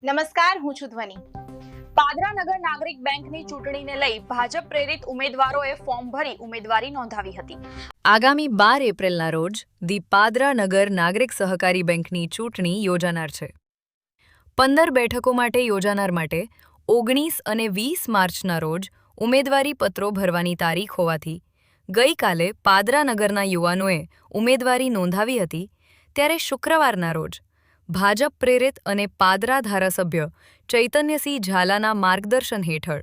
નમસ્કાર, હું છું ધ્વનિ. પાદરા નગર નાગરિક બેંકની ચૂંટણીને લઈ ભાજપ પ્રેરિત ઉમેદવારોએ ફોર્મ ભરી ઉમેદવારી નોંધાવી હતી. આગામી 12 એપ્રિલના રોજ ધી પાદરા નગર નાગરિક સહકારી બેંકની ચૂંટણી યોજાનાર છે. 15 બેઠકો માટે યોજાનાર માટે 19 અને 20 માર્ચના રોજ ઉમેદવારી પત્રો ભરવાની તારીખ હોવાથી ગઈકાલે પાદરા નગરના યુવાનોએ ઉમેદવારી નોંધાવી હતી, ત્યારે શુક્રવારના રોજ ભાજપ પ્રેરિત અને પાદરા ધારાસભ્ય ચૈતન્યસિંહ ઝાલાના માર્ગદર્શન હેઠળ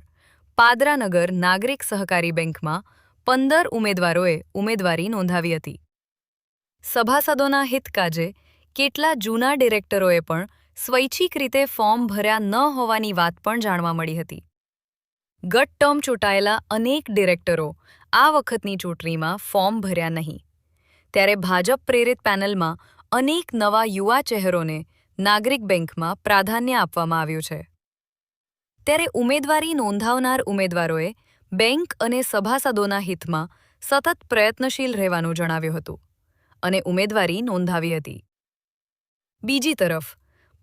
પાદરા નગર નાગરિક સહકારી બેંકમાં 15 ઉમેદવારોએ ઉમેદવારી નોંધાવી હતી. સભાસદોના હિત કાજે કેટલા જૂના ડિરેક્ટરોએ પણ સ્વૈચ્છિક રીતે ફોર્મ ભર્યા ન હોવાની વાત પણ જાણવા મળી હતી. ગત ટર્મ ચૂંટાયેલા અનેક ડિરેક્ટરો આ વખતની ચૂંટણીમાં ફોર્મ ભર્યા નહીં, ત્યારે ભાજપ પ્રેરિત પેનલમાં અનેક નવા યુવા ચહેરોને નાગરિક બેંકમાં પ્રાધાન્ય આપવામાં આવ્યું છે. ત્યારે ઉમેદવારી નોંધાવનાર ઉમેદવારોએ બેંક અને સભાસદોના હિતમાં સતત પ્રયત્નશીલ રહેવાનું જણાવ્યું હતું અને ઉમેદવારી નોંધાવી હતી. બીજી તરફ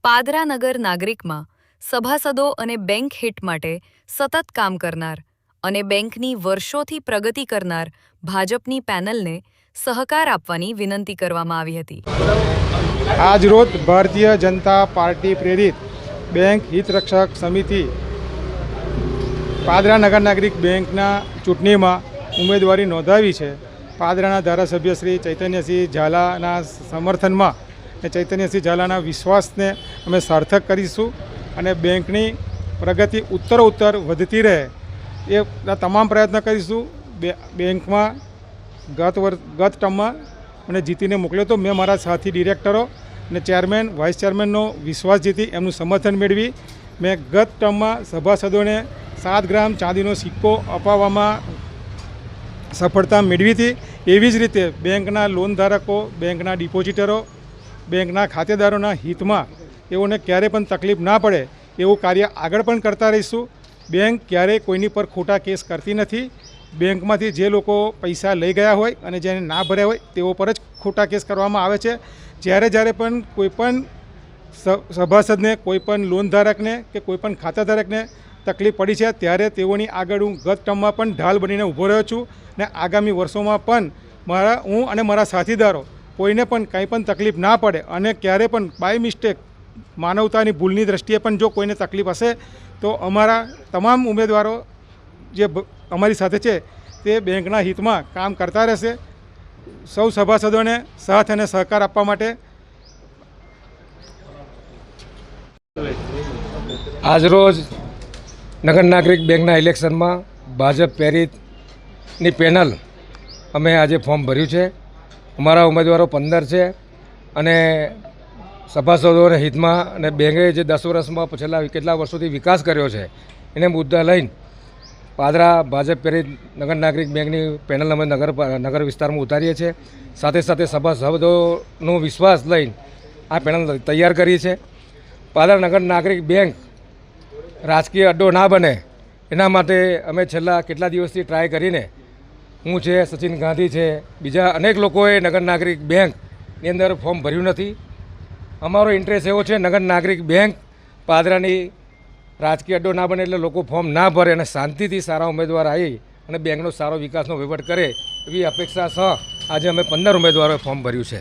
પાદરા નગર નાગરિકમાં સભાસદો અને બેંક હિત માટે સતત કામ કરનાર અને બેંકની વર્ષોથી પ્રગતિ કરનાર ભાજપની પેનલને સહકાર આપવાની વિનંતી કરવામાં આવી હતી. આજરોજ ભારતીય જનતા પાર્ટી પ્રેરિત બેંક હિતરક્ષક સમિતિ પાદરા નગર નાગરિક બેંકના ચૂંટણીમાં ઉમેદવારી નોંધાવી છે. પાદરાના ધારાસભ્ય શ્રી ચૈતન્યસિંહ ઝાલાના સમર્થનમાં અને ચૈતન્યસિંહ ઝાલાના વિશ્વાસને અમે સાર્થક કરીશું અને બેંકની પ્રગતિ ઉત્તરોત્તર વધતી રહે એ તમામ પ્રયત્ન કરીશું. બેંકમાં ગત ટર્મમાં મને જીતીને મોકલ્યો તો મેં મારા સાથી ડિરેક્ટરો અને ચેરમેન વાઇસ ચેરમેનનો વિશ્વાસ જીતી એમનું સમર્થન મેળવી મેં ગત ટર્મમાં સભાસદોને 7 ગ્રામ ચાંદીનો સિક્કો અપાવવામાં સફળતા મેળવી હતી. એવી જ રીતે બેંકના લોન ધારકો, બેંકના ડિપોઝિટરો, બેંકના ખાતેદારોના હિતમાં એઓને ક્યારેય પણ તકલીફ ના પડે એવું કાર્ય આગળ પણ કરતા રહીશું. બેંક ક્યારેય કોઈની પર ખોટા કેસ કરતી નથી. બેંકમાંથી જે લોકો પૈસા લઈ ગયા હોય અને જેને ના ભર્યા હોય તેઓ પર જ ખોટા કેસ કરવામાં આવે છે. જ્યારે પણ કોઈપણ સભાસદને, કોઈપણ લોન ધારકને કે કોઈપણ ખાતાધારકને તકલીફ પડી છે ત્યારે તેઓની આગળ હું ગત ટર્મમાં પણ ઢાલ બનીને ઊભો રહ્યો છું અને આગામી વર્ષોમાં પણ હું અને મારા સાથીદારો કોઈને પણ કંઈ પણ તકલીફ ના પડે અને ક્યારે પણ બાય મિસ્ટેક માનવતાની ભૂલની દ્રષ્ટિએ પણ જો કોઈને તકલીફ હશે તો અમારા તમામ ઉમેદવારો જે અમારી સાથે છે તે બેંકના હિતમાં કામ કરતા રહેશે. સૌ સભાસદોને સાથ અને સહકાર આપવા માટે આજરોજ નગર નાગરિક બેંકના ઇલેક્શનમાં ભાજપ પ્રેરિતની પેનલ અમે આજે ફોર્મ ભર્યું છે. અમારા ઉમેદવારો 15 છે અને સભાસદોના હિતમાં અને બેંકે જે 10 વર્ષમાં છેલ્લા કેટલા વર્ષોથી વિકાસ કર્યો છે એને મુદ્દા લઈને પાદરા ભાજપ પ્રેરિત નગર નાગરિક બેંકની પેનલ અમે નગર વિસ્તારમાં ઉતારીએ છીએ. સાથે સાથે સભાસદોનો વિશ્વાસ લઈને આ પેનલ તૈયાર કરી છે. પાદરા નગર નાગરિક બેંક રાજકીય અડ્ડો ના બને એના માટે અમે છેલ્લા કેટલા દિવસથી ટ્રાય કરીને હું છે, સચિન ગાંધી છે, બીજા અનેક લોકોએ નગર નાગરિક બેંકની અંદર ફોર્મ ભર્યું નથી. અમારો ઇન્ટરેસ્ટ એવો છે નગર નાગરિક બેંક પાદરાની રાજકીય અડ્ડો ના બને એટલે લોકો ફોર્મ ના ભરે અને શાંતિથી સારા ઉમેદવાર આવી અને બેંકનો સારો વિકાસનો વહીવટ કરે એવી અપેક્ષા સહ આજે અમે 15 ઉમેદવારોએ ફોર્મ ભર્યું છે.